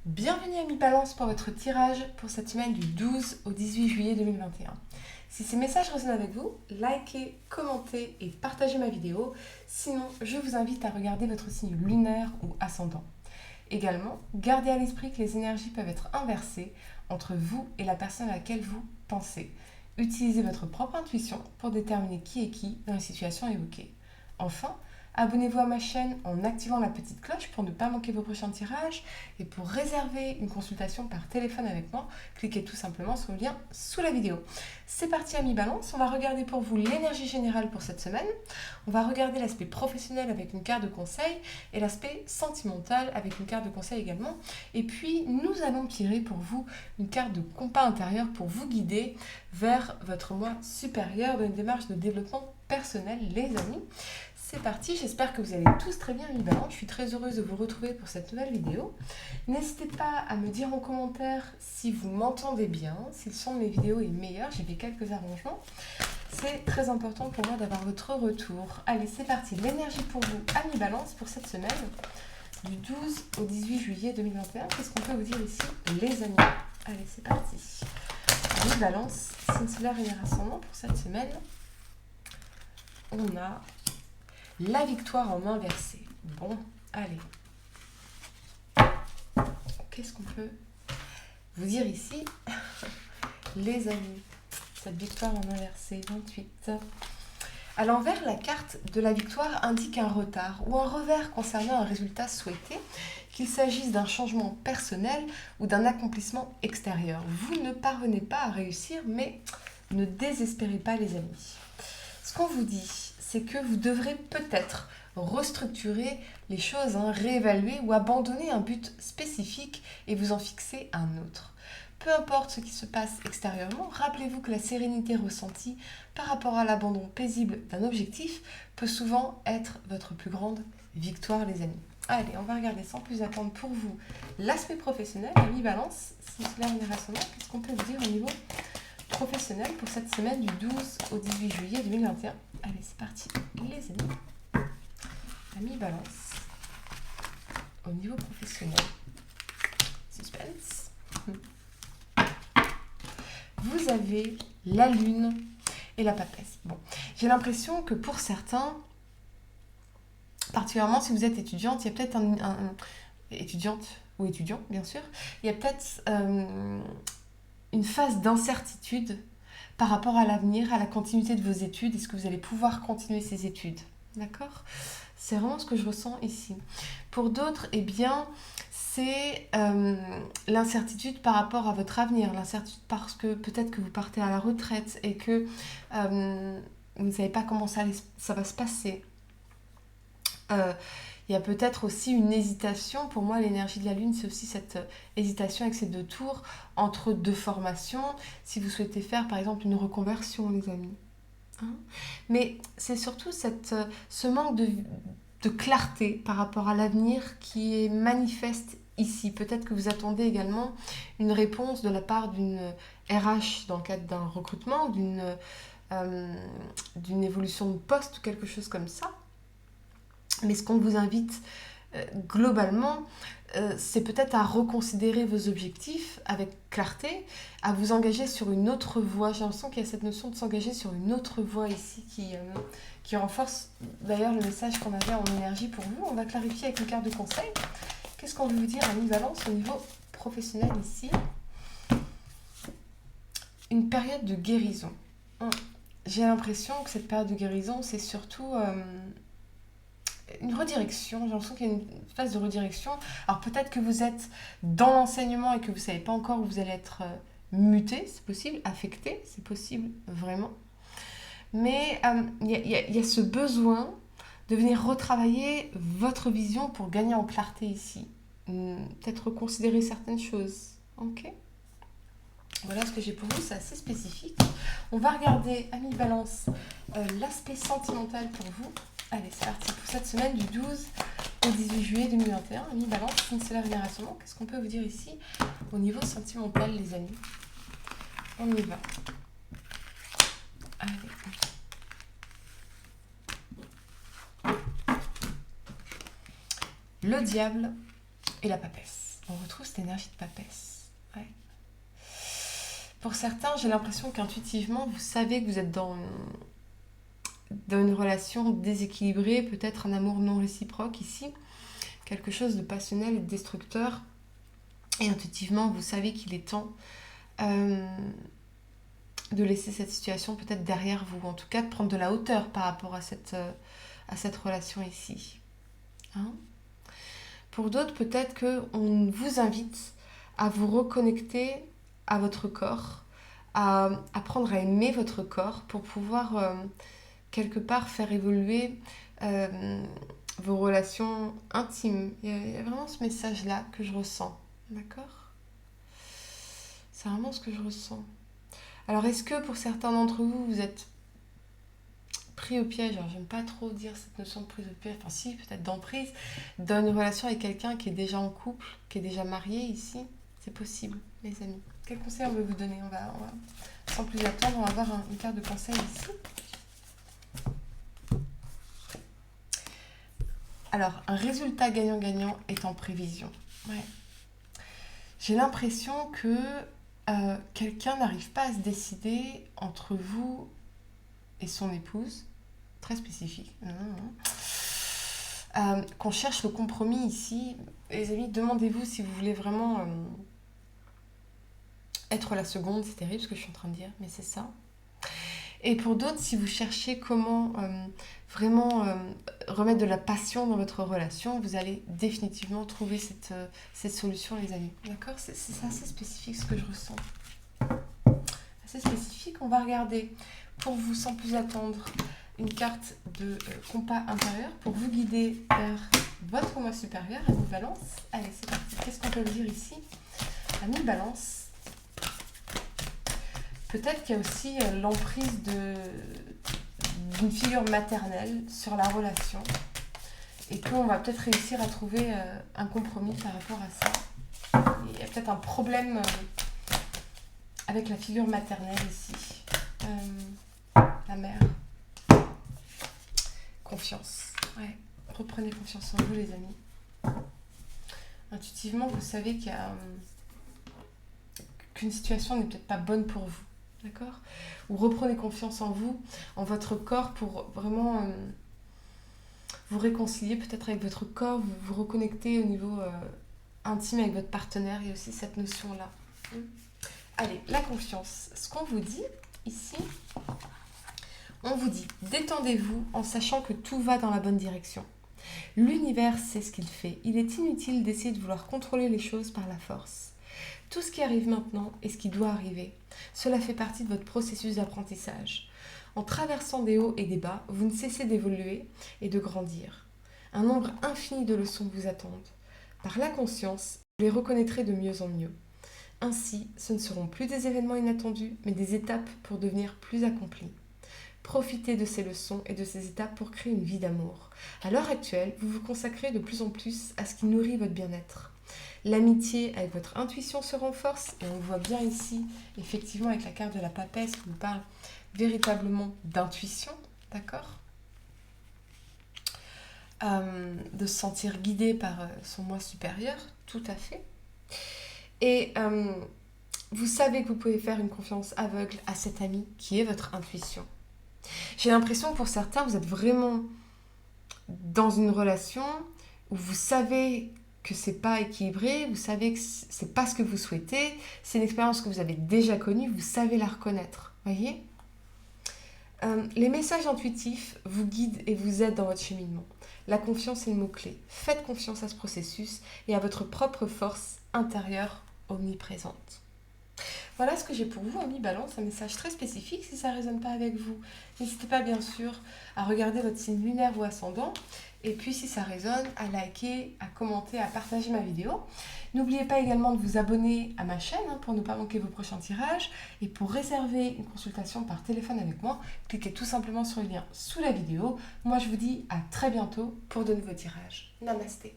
Bienvenue à Mi-Balance pour votre tirage pour cette semaine du 12 au 18 juillet 2021. Si ces messages résonnent avec vous, likez, commentez et partagez ma vidéo. Sinon, je vous invite à regarder votre signe lunaire ou ascendant. Également, gardez à l'esprit que les énergies peuvent être inversées entre vous et la personne à laquelle vous pensez. Utilisez votre propre intuition pour déterminer qui est qui dans les situations évoquées. Enfin, abonnez-vous à ma chaîne en activant la petite cloche pour ne pas manquer vos prochains tirages. Et pour réserver une consultation par téléphone avec moi, cliquez tout simplement sur le lien sous la vidéo. C'est parti à Mi-Balance, on va regarder pour vous l'énergie générale pour cette semaine. On va regarder l'aspect professionnel avec une carte de conseil et l'aspect sentimental avec une carte de conseil également. Et puis, nous allons tirer pour vous une carte de compas intérieur pour vous guider vers votre moi supérieur dans une démarche de développement personnel, les amis. C'est parti, j'espère que vous allez tous très bien Mi-Balance. Je suis très heureuse de vous retrouver pour cette nouvelle vidéo. N'hésitez pas à me dire en commentaire si vous m'entendez bien, si le son de mes vidéos est meilleur. J'ai fait quelques arrangements. C'est très important pour moi d'avoir votre retour. Allez, c'est parti. L'énergie pour vous à Mi-Balance pour cette semaine du 12 au 18 juillet 2021. Qu'est-ce qu'on peut vous dire ici, les amis? Allez, c'est parti. Mi-Balance, signe solaire et ascendant pour cette semaine. On a la victoire en inversé. Bon, allez. Qu'est-ce qu'on peut vous dire ici, les amis? Cette victoire en inversé, 28. À l'envers, la carte de la victoire indique un retard ou un revers concernant un résultat souhaité, qu'il s'agisse d'un changement personnel ou d'un accomplissement extérieur. Vous ne parvenez pas à réussir, mais ne désespérez pas, les amis. Ce qu'on vous dit, c'est que vous devrez peut-être restructurer les choses, réévaluer ou abandonner un but spécifique et vous en fixer un autre. Peu importe ce qui se passe extérieurement, rappelez-vous que la sérénité ressentie par rapport à l'abandon paisible d'un objectif peut souvent être votre plus grande victoire, les amis. Allez, on va regarder sans plus attendre pour vous l'aspect professionnel, la Mi-Balance, si cela est rassurant. Qu'est-ce qu'on peut vous dire au niveau professionnel pour cette semaine du 12 au 18 juillet 2021. Allez, c'est parti, les amis. La Mi-Balance au niveau professionnel. Suspense. Vous avez la lune et la papesse. Bon, j'ai l'impression que pour certains, particulièrement si vous êtes étudiante, il y a peut-être étudiante ou étudiant, bien sûr, il y a peut-être une phase d'incertitude par rapport à l'avenir, à la continuité de vos études. Est-ce que vous allez pouvoir continuer ces études? D'accord? C'est vraiment ce que je ressens ici. Pour d'autres, eh bien, c'est l'incertitude par rapport à votre avenir, l'incertitude parce que peut-être que vous partez à la retraite et que vous ne savez pas comment ça va se passer. Il y a peut-être aussi une hésitation. Pour moi, l'énergie de la Lune, c'est aussi cette hésitation avec ces deux tours entre deux formations. Si vous souhaitez faire, par exemple, une reconversion, les amis. Mais c'est surtout ce manque de clarté par rapport à l'avenir qui est manifeste ici. Peut-être que vous attendez également une réponse de la part d'une RH dans le cadre d'un recrutement, d'une évolution de poste ou quelque chose comme ça. Mais ce qu'on vous invite globalement, c'est peut-être à reconsidérer vos objectifs avec clarté, à vous engager sur une autre voie. J'ai l'impression qu'il y a cette notion de s'engager sur une autre voie ici qui renforce d'ailleurs le message qu'on avait en énergie pour vous. On va clarifier avec une carte de conseil. Qu'est-ce qu'on veut vous dire à Mi-Balance au niveau professionnel ici? Une période de guérison. J'ai l'impression que cette période de guérison, c'est surtout une redirection. J'ai l'impression qu'il y a une phase de redirection. Alors peut-être que vous êtes dans l'enseignement et que vous ne savez pas encore où vous allez être muté, c'est possible, affecté, c'est possible, vraiment. Mais il y a ce besoin de venir retravailler votre vision pour gagner en clarté ici. Peut-être reconsidérer certaines choses. Ok? Voilà ce que j'ai pour vous, c'est assez spécifique. On va regarder à Mi-Balance l'aspect sentimental pour vous. Allez, c'est parti pour cette semaine du 12 au 18 juillet 2021. Mi-Balance, signe solaire et ascendant. Qu'est-ce qu'on peut vous dire ici au niveau sentimental, les amis? On y va. Allez. Le diable et la papesse. on retrouve cette énergie de papesse. Ouais. Pour certains, j'ai l'impression qu'intuitivement, vous savez que vous êtes dans une relation déséquilibrée, peut-être un amour non réciproque ici, quelque chose de passionnel et de destructeur. Et intuitivement, vous savez qu'il est temps de laisser cette situation peut-être derrière vous, en tout cas de prendre de la hauteur par rapport à cette relation ici. Hein? Pour d'autres, peut-être qu'on vous invite à vous reconnecter à votre corps, à apprendre à aimer votre corps pour pouvoir quelque part faire évoluer vos relations intimes. Il y a vraiment ce message-là que je ressens. D'accord ? C'est vraiment ce que je ressens. Alors, est-ce que pour certains d'entre vous, vous êtes pris au piège, alors j'aime pas trop dire cette notion de prise au piège, enfin si, peut-être d'emprise, dans une relation avec quelqu'un qui est déjà en couple, qui est déjà marié ici? C'est possible, les amis. Quel conseil on veut vous donner? On va sans plus attendre, on va voir une carte de conseil ici. Alors, un résultat gagnant-gagnant est en prévision. Ouais. J'ai l'impression que quelqu'un n'arrive pas à se décider entre vous et son épouse. Très spécifique. Qu'on cherche le compromis ici. Les amis, demandez-vous si vous voulez vraiment être la seconde. C'est terrible ce que je suis en train de dire, mais c'est ça. Et pour d'autres, si vous cherchez comment vraiment remettre de la passion dans votre relation, vous allez définitivement trouver cette solution, les amis. D'accord ? C'est assez spécifique ce que je ressens. Assez spécifique. On va regarder, pour vous, sans plus attendre, une carte de compas intérieur pour vous guider vers votre moi supérieur, à mi-balance. Allez, c'est parti. Qu'est-ce qu'on peut dire ici ? À mi-balance. Peut-être qu'il y a aussi l'emprise d'une figure maternelle sur la relation et qu'on va peut-être réussir à trouver un compromis par rapport à ça. Il y a peut-être un problème avec la figure maternelle ici. La mère. Confiance. Ouais. Reprenez confiance en vous, les amis. Intuitivement, vous savez qu'une situation n'est peut-être pas bonne pour vous. D'accord ? Ou reprenez confiance en vous, en votre corps pour vraiment vous réconcilier peut-être avec votre corps, vous reconnecter au niveau intime avec votre partenaire. Il y a aussi cette notion-là. Allez, la confiance. Ce qu'on vous dit ici, on vous dit détendez-vous en sachant que tout va dans la bonne direction. L'univers sait ce qu'il fait. Il est inutile d'essayer de vouloir contrôler les choses par la force. Tout ce qui arrive maintenant est ce qui doit arriver. Cela fait partie de votre processus d'apprentissage. En traversant des hauts et des bas, vous ne cessez d'évoluer et de grandir. Un nombre infini de leçons vous attendent. Par la conscience, vous les reconnaîtrez de mieux en mieux. Ainsi, ce ne seront plus des événements inattendus, mais des étapes pour devenir plus accomplis. Profitez de ces leçons et de ces étapes pour créer une vie d'amour. À l'heure actuelle, vous vous consacrez de plus en plus à ce qui nourrit votre bien-être. L'amitié avec votre intuition se renforce et on le voit bien ici, effectivement avec la carte de la papesse qui nous parle véritablement d'intuition, d'accord ? De se sentir guidé par son moi supérieur, tout à fait. Et vous savez que vous pouvez faire une confiance aveugle à cet ami qui est votre intuition. J'ai l'impression que pour certains, vous êtes vraiment dans une relation où vous savez que c'est pas équilibré, vous savez que c'est pas ce que vous souhaitez, c'est une expérience que vous avez déjà connue, vous savez la reconnaître, voyez ? Les messages intuitifs vous guident et vous aident dans votre cheminement. La confiance est le mot-clé. Faites confiance à ce processus et à votre propre force intérieure omniprésente. Voilà ce que j'ai pour vous en mi-balance, un message très spécifique. Si ça ne résonne pas avec vous, n'hésitez pas bien sûr à regarder votre signe lunaire ou ascendant. Et puis si ça résonne, à liker, à commenter, à partager ma vidéo. N'oubliez pas également de vous abonner à ma chaîne pour ne pas manquer vos prochains tirages. Et pour réserver une consultation par téléphone avec moi, cliquez tout simplement sur le lien sous la vidéo. Moi je vous dis à très bientôt pour de nouveaux tirages. Namasté.